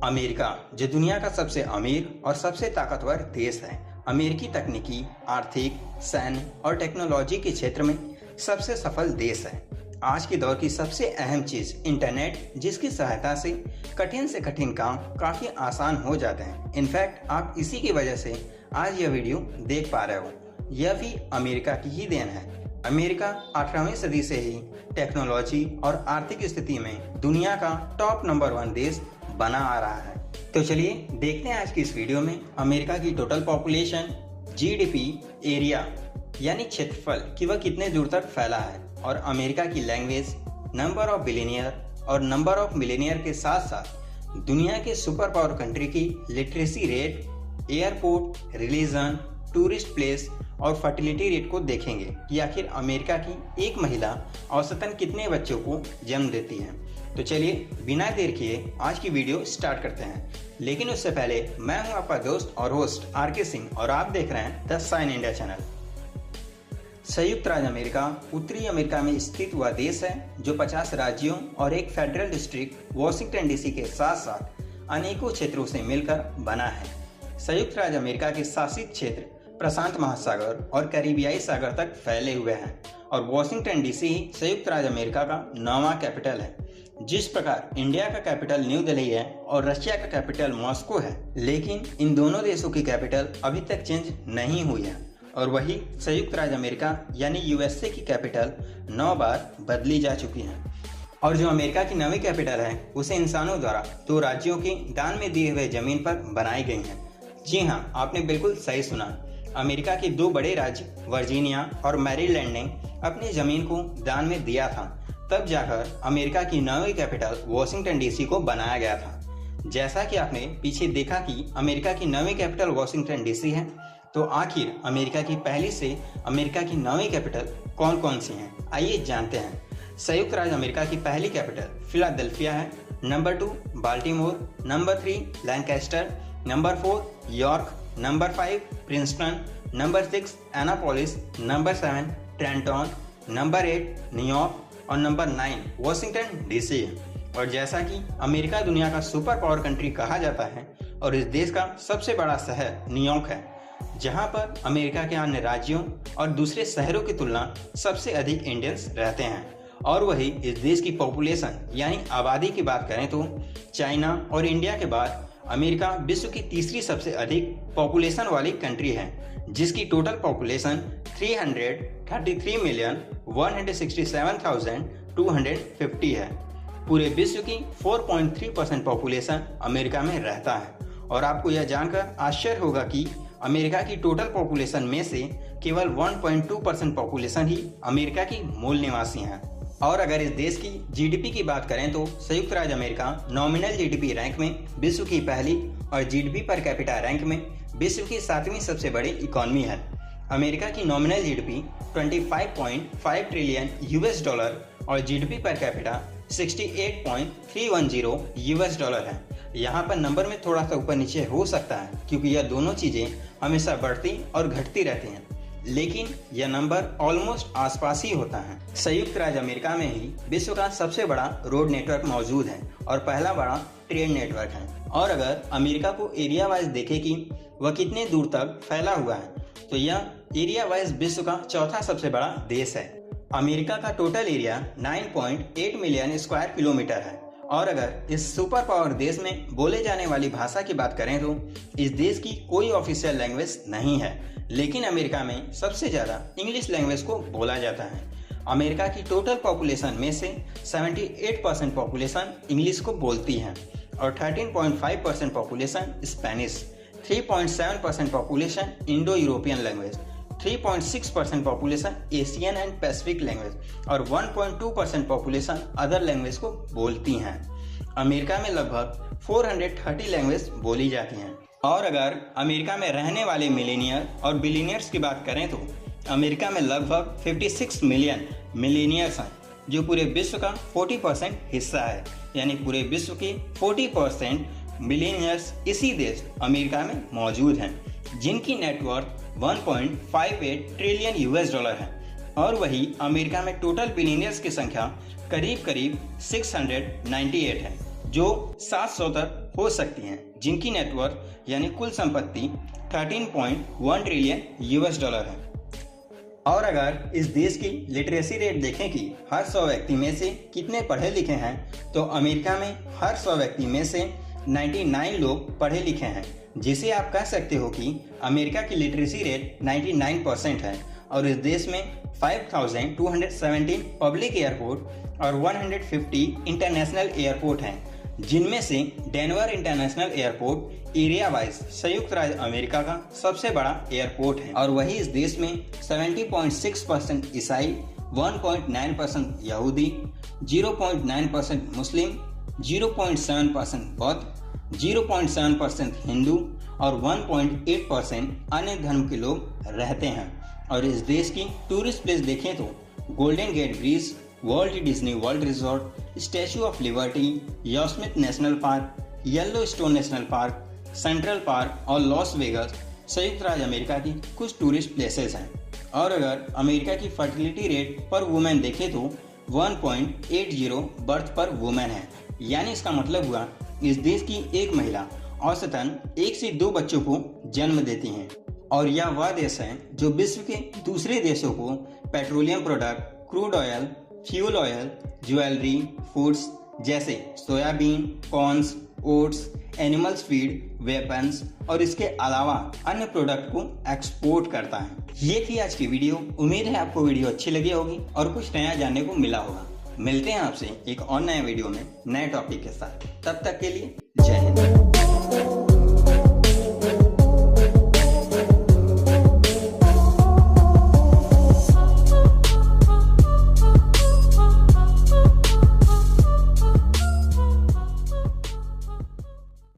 America जो दुनिया का सबसे अमीर और सबसे ताकतवर देश है। अमेरिकी तकनीकी, आर्थिक, सैन्य और टेक्नोलॉजी के क्षेत्र में सबसे सफल देश है। आज के दौर की सबसे अहम चीज इंटरनेट, जिसकी सहायता से कठिन काम काफी आसान हो जाते हैं। इनफैक्ट आप इसी की वजह से आज यह वीडियो देख पा रहे हो। यह भी अमेरिका की ही देन है। अमेरिका 18वीं सदी से ही टेक्नोलॉजी और आर्थिक स्थिति में दुनिया का टॉप नंबर 1 देश बना आ रहा है। तो चलिए देखते हैं आज की इस वीडियो में अमेरिका की टोटल पॉपुलेशन, जीडीपी, एरिया यानी क्षेत्रफल कि वह कितने दूर तक फैला है, और अमेरिका की लैंग्वेज, नंबर ऑफ बिलियनियर और नंबर ऑफ मिलेनियर के साथ साथ दुनिया के सुपर पावर कंट्री की literacy rate, airport, religion, tourist place और फर्टिलिटी रेट को देखेंगे कि आखिर अमेरिका की एक महिला औसतन कितने बच्चों को जन्म देती है। तो चलिए बिना देर किए आज की वीडियो स्टार्ट करते हैं। लेकिन उससे पहले मैं हूं आपका दोस्त और होस्ट आर.के. सिंह और आप देख रहे हैं द साइन इंडिया चैनल। संयुक्त राज्य अमेरिका उत्तरी अमेरिका में स्थित हुआ देश है जो 50 राज्यों और एक फेडरल डिस्ट्रिक्ट वॉशिंगटन डीसी के साथ साथ अनेकों क्षेत्रों से मिलकर बना है। संयुक्त राज्य अमेरिका के शासित क्षेत्र प्रशांत महासागर और कैरिबियाई सागर तक फैले हुए हैं, और वॉशिंगटन डीसी ही संयुक्त राज्य अमेरिका का 9वां कैपिटल है। जिस प्रकार इंडिया का कैपिटल न्यू दिल्ली है और रशिया का कैपिटल मॉस्को है, लेकिन इन दोनों देशों की कैपिटल अभी तक चेंज नहीं हुई है, और वही संयुक्त राज्य अमेरिका यानी यूएसए की कैपिटल 9 बार बदली जा चुकी है। और जो अमेरिका की नवी कैपिटल है उसे इंसानों द्वारा 2 राज्यों के दान में दिए हुए जमीन पर बनाई गई है। जी हाँ, आपने बिल्कुल सही सुना। अमेरिका के 2 बड़े राज्य वर्जीनिया और मैरीलैंड ने अपनी जमीन को दान में दिया था, तब जाकर अमेरिका की नवी कैपिटल वॉशिंगटन डीसी को बनाया गया था। जैसा कि आपने पीछे देखा कि अमेरिका की नवी कैपिटल वॉशिंगटन डीसी है, तो आखिर अमेरिका की पहली से अमेरिका की नवी कैपिटल कौन कौन सी हैं, आइए जानते हैं। संयुक्त राज्य अमेरिका की पहली कैपिटल फिलाडेल्फिया है, number 2 Baltimore, number 3 Lancaster, number 4 York, number 5 Princeton, number 6 Annapolis, number 7 Trenton, number 8 New York और नंबर 9 वॉशिंगटन डीसी है। और जैसा कि अमेरिका दुनिया का सुपर पावर कंट्री कहा जाता है, और इस देश का सबसे बड़ा शहर न्यूयॉर्क है, जहां पर अमेरिका के अन्य राज्यों और दूसरे शहरों की तुलना सबसे अधिक इंडियंस रहते हैं। और वही इस देश की पॉपुलेशन यानी आबादी की बात करें तो चाइना और इंडिया के बाद अमेरिका विश्व की तीसरी सबसे अधिक पॉपुलेशन वाली कंट्री है, जिसकी टोटल पॉपुलेशन 333,167,250 है। पूरे विश्व की 4.3% पॉपुलेशन अमेरिका में रहता है। और आपको यह जानकर आश्चर्य होगा कि अमेरिका की टोटल पॉपुलेशन में से केवल 1.2% पॉपुलेशन ही अमेरिका की मूल निवासी हैं। और अगर इस देश की जीडीपी की बात करें तो संयुक्त राज्य अमेरिका नॉमिनल जीडीपी रैंक में विश्व की पहली और जीडीपी पर कैपिटा रैंक में विश्व की 7वीं सबसे बड़ी इकोनॉमी है। अमेरिका की nominal GDP 25.5 trillion US dollar और GDP per capita 68.310 US dollar है। यहाँ पर नंबर में थोड़ा सा ऊपर नीचे हो सकता है, क्योंकि यह दोनों चीजें हमेशा बढ़ती और घटती रहती हैं, लेकिन यह नंबर ऑलमोस्ट आसपास ही होता है। संयुक्त राज्य अमेरिका में ही विश्व का सबसे बड़ा रोड नेटवर्क मौजूद है और पहला बड़ा ट्रेन नेटवर्क है। और अगर अमेरिका को एरिया वाइज देखें कि वह कितने दूर तक फैला हुआ है, तो यह एरिया वाइज विश्व का चौथा सबसे बड़ा देश है। अमेरिका का total area 9.8 million square kilometre है। और अगर इस सुपर पावर देश में बोले जाने वाली भाषा की बात करें तो इस देश की कोई ऑफिशियल लैंग्वेज नहीं है, लेकिन अमेरिका में सबसे ज्यादा इंग्लिश लैंग्वेज को बोला जाता है। अमेरिका की टोटल पॉपुलेशन में से 78% पॉपुलेशन इंग्लिश को बोलती है, और 13.5% population Spanish, 3.7% population Indo European language, 3.6% population Asian and Pacific language और 1.2% पॉपुलेशन अदर लैंग्वेज को बोलती हैं। अमेरिका में लगभग 430 लैंग्वेज बोली जाती हैं। और अगर अमेरिका में रहने वाले मिलेनियर और बिलियनियर्स की बात करें तो अमेरिका में लगभग 56 मिलियन मिलेनियर्स हैं, जो पूरे विश्व का 40% हिस्सा है। यानी पूरे विश्व के 40% मिलेनियर्स इसी देश अमेरिका में मौजूद हैं, जिनकी नेटवर्थ 1.58 ट्रिलियन यूएस डॉलर है। और वही अमेरिका में टोटल बिलियनियर्स की संख्या करीब 698 है, जो 700 तक हो सकती हैं, जिनकी नेटवर्थ यानी कुल संपत्ति 13.1 ट्रिलियन यूएस डॉलर है। और अगर इस देश की लिटरेसी रेट देखें कि हर 100 व्यक्ति में से कितने पढ़े लिखे हैं, तो अमेरिका में हर 100 व्यक्ति में से 99 लोग पढ़े लिखे हैं, जिसे आप कह सकते हो कि अमेरिका की लिटरेसी रेट 99% है। और इस देश में 5217 पब्लिक एयरपोर्ट और 150 इंटरनेशनल एयरपोर्ट हैं, जिनमें से Denver international airport area wise संयुक्त राज्य अमेरिका का सबसे बड़ा एयरपोर्ट है। और वही इस देश में 70.6% ईसाई, 1.9% यहूदी, 0.9% मुस्लिम, 0.7% बौद्ध, 0.7% हिंदू और 1.8% अन्य धर्म के लोग रहते हैं। और इस देश की टूरिस्ट प्लेस देखें तो golden gate bridge, world Disney world resort, statue of liberty, Yosemite national park, Yellowstone national park, central park और लॉस वेगास संयुक्त राज्य अमेरिका की कुछ टूरिस्ट प्लेसेस हैं। और अगर अमेरिका की फर्टिलिटी रेट पर वुमेन देखें तो 1.80 बर्थ पर वुमेन है, यानी इसका मतलब हुआ इस देश की एक महिला औसतन 1 से 2 बच्चों को जन्म देती हैं। और यह वह देश है जो विश्व के दूसरे देशों को petroleum product, crude oil, fuel oil, jewellery, foods जैसे soybean, corns, oats, animals feed, weapons और इसके अलावा अन्य प्रोडक्ट को एक्सपोर्ट करता है। ये थी आज की वीडियो। उम्मीद है आपको वीडियो अच्छी लगी होगी और कुछ नया जानने को मिला होगा। मिलते हैं आपसे एक और नए वीडियो में नए टॉपिक के साथ। तब तक के लिए जय हिंद।